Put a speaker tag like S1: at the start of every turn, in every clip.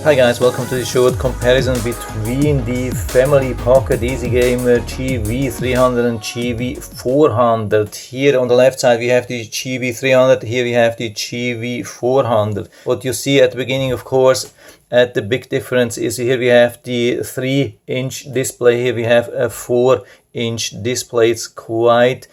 S1: Hi guys, welcome to the short comparison between the Family Pocket EASEGMER GV300 and GV400. Here on the left side we have the GV300, here we have the GV400. What you see at the beginning, of course, at the big difference is here we have the 3-inch display, here we have a 4-inch display. It's quite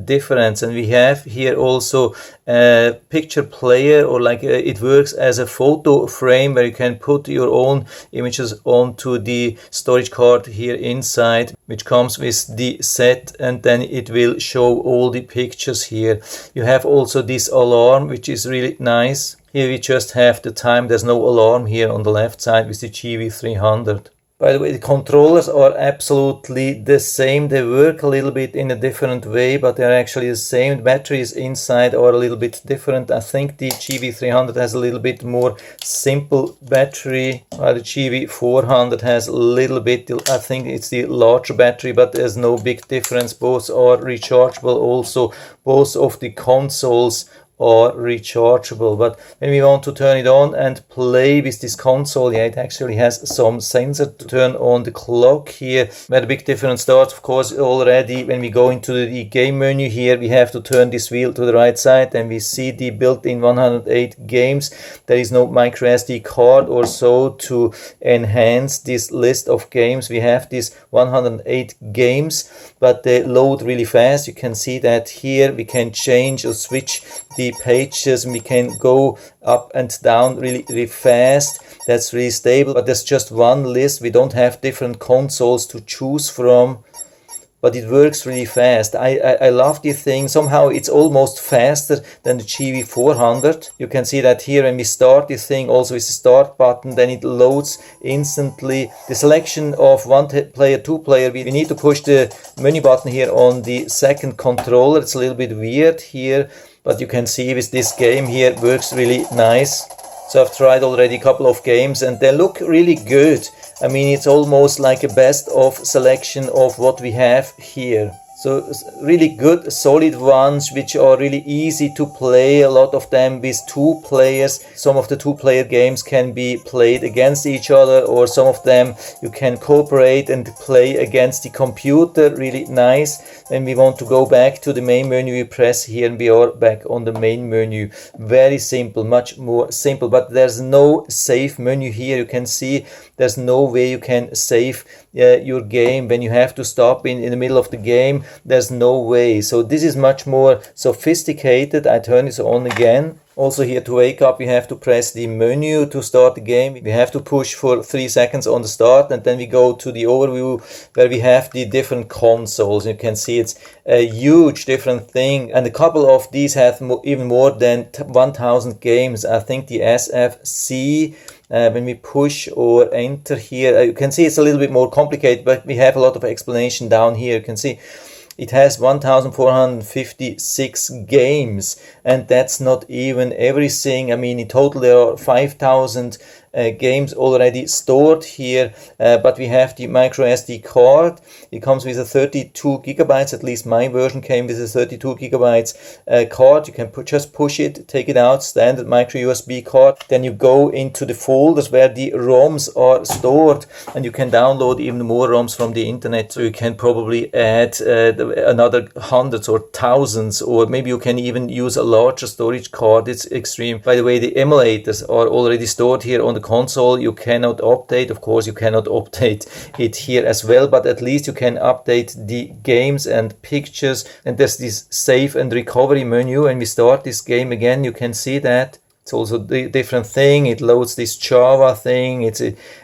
S1: difference, and we have here also a picture player, or like it works as a photo frame where you can put your own images onto the storage card here inside, which comes with the set, and then it will show all the pictures here. You have also this alarm, which is really nice. Here we just have the time, there's no alarm here on the left side with the GV300. By the way, the controllers are absolutely the same. They work a little bit in a different way, but they're actually the same. The batteries inside are a little bit different. I think the GV300 has a little bit more simple battery, while the GV400 has a little bit, I think it's the larger battery, but there's no big difference. Both are rechargeable also. Both of the consoles are rechargeable, but when we want to turn it on and play with this console, yeah, it actually has some sensor to turn on the clock here. Where the big difference starts, of course, already when we go into the game menu here, we have to turn this wheel to the right side and we see the built-in 108 games. There is no micro SD card or so to enhance this list of games. We have these 108 games, but they load really fast. You can see that here we can change or switch the pages, and we can go up and down really fast. That's really stable, but there's just one list. We don't have different consoles to choose from, but it works really fast. I love the thing. Somehow it's almost faster than the GV400. You can see that here when we start the thing, also with the start button, then it loads instantly. The selection of one player, two player, we need to push the menu button here on the second controller. It's a little bit weird here, but you can see with this game here, it works really nice. So I've tried already a couple of games and they look really good. I mean, it's almost like a best of selection of what we have here. So really good, solid ones, which are really easy to play, a lot of them with two players. Some of the two-player games can be played against each other, or some of them you can cooperate and play against the computer, really nice. When we want to go back to the main menu, we press here and we are back on the main menu. Very simple, much more simple, but there's no save menu here. You can see there's no way you can save your game. When you have to stop in the middle of the game, there's no way. So this is much more sophisticated. I turn this on again. Also here to wake up, we have to press the menu to start the game. We have to push for 3 seconds on the start, and then we go to the overview where we have the different consoles. You can see it's a huge different thing, and a couple of these have even more than 1000 games. I think the SFC, when we push or enter here, you can see it's a little bit more complicated, but we have a lot of explanation down here. You can see it has 1456 games, and that's not even everything. I mean, in total there are 5000 games already stored here, but we have the micro SD card. It comes with a 32 gigabytes, at least my version came with a 32 gigabytes card. You can just push it, take it out, standard micro USB card. Then you go into the folders where the ROMs are stored, and you can download even more ROMs from the internet. So you can probably add another hundreds or thousands, or maybe you can even use a larger storage card. It's extreme. By the way, the emulators are already stored here on the console. You cannot update, of course you cannot update it here as well, but at least you can update the games and pictures. And there's this save and recovery menu, and we start this game again. You can see that it's also a different thing. It loads this Java thing.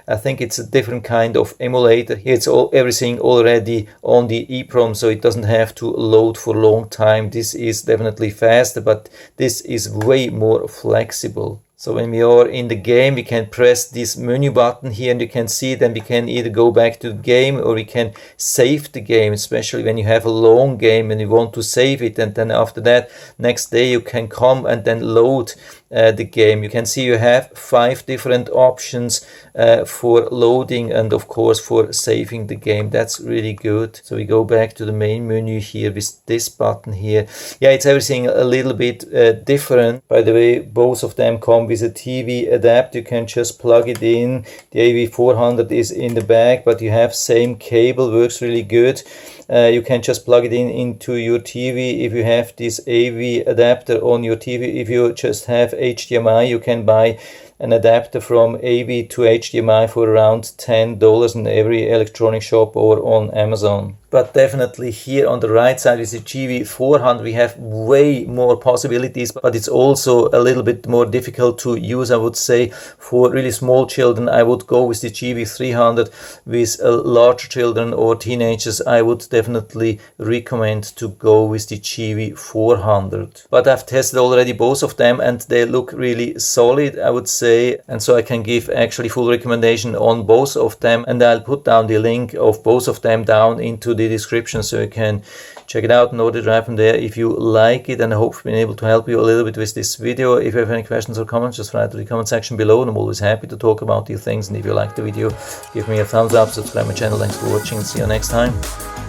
S1: I think it's a different kind of emulator. Here it's everything already on the EEPROM, so it doesn't have to load for a long time. This is definitely faster, but this is way more flexible. So when we are in the game, we can press this menu button here, and you can see then we can either go back to the game or we can save the game, especially when you have a long game and you want to save it, and then after that next day you can come and then load the game. You can see you have 5 different options for loading and of course for saving the game. That's really good. So we go back to the main menu here with this button here. Yeah, it's everything a little bit different. By the way, both of them come with a TV adapter. You can just plug it in. The GV400 is in the back, but you have same cable, works really good. You can just plug it into your TV if you have this AV adapter on your TV. If you just have HDMI, you can buy an adapter from AV to HDMI for around $10 in every electronic shop or on Amazon. But definitely here on the right side with the GV400 we have way more possibilities, but it's also a little bit more difficult to use, I would say. For really small children I would go with the GV300. With larger children or teenagers I would definitely recommend to go with the GV400. But I've tested already both of them and they look really solid, I would say, and so I can give actually full recommendation on both of them, and I'll put down the link of both of them down into the description so you can check it out and order it right from there if you like it. And I hope I've been able to help you a little bit with this video. If you have any questions or comments, just write to the comment section below, and I'm always happy to talk about these things. And if you like the video, give me a thumbs up, subscribe my channel. Thanks for watching, and see you next time.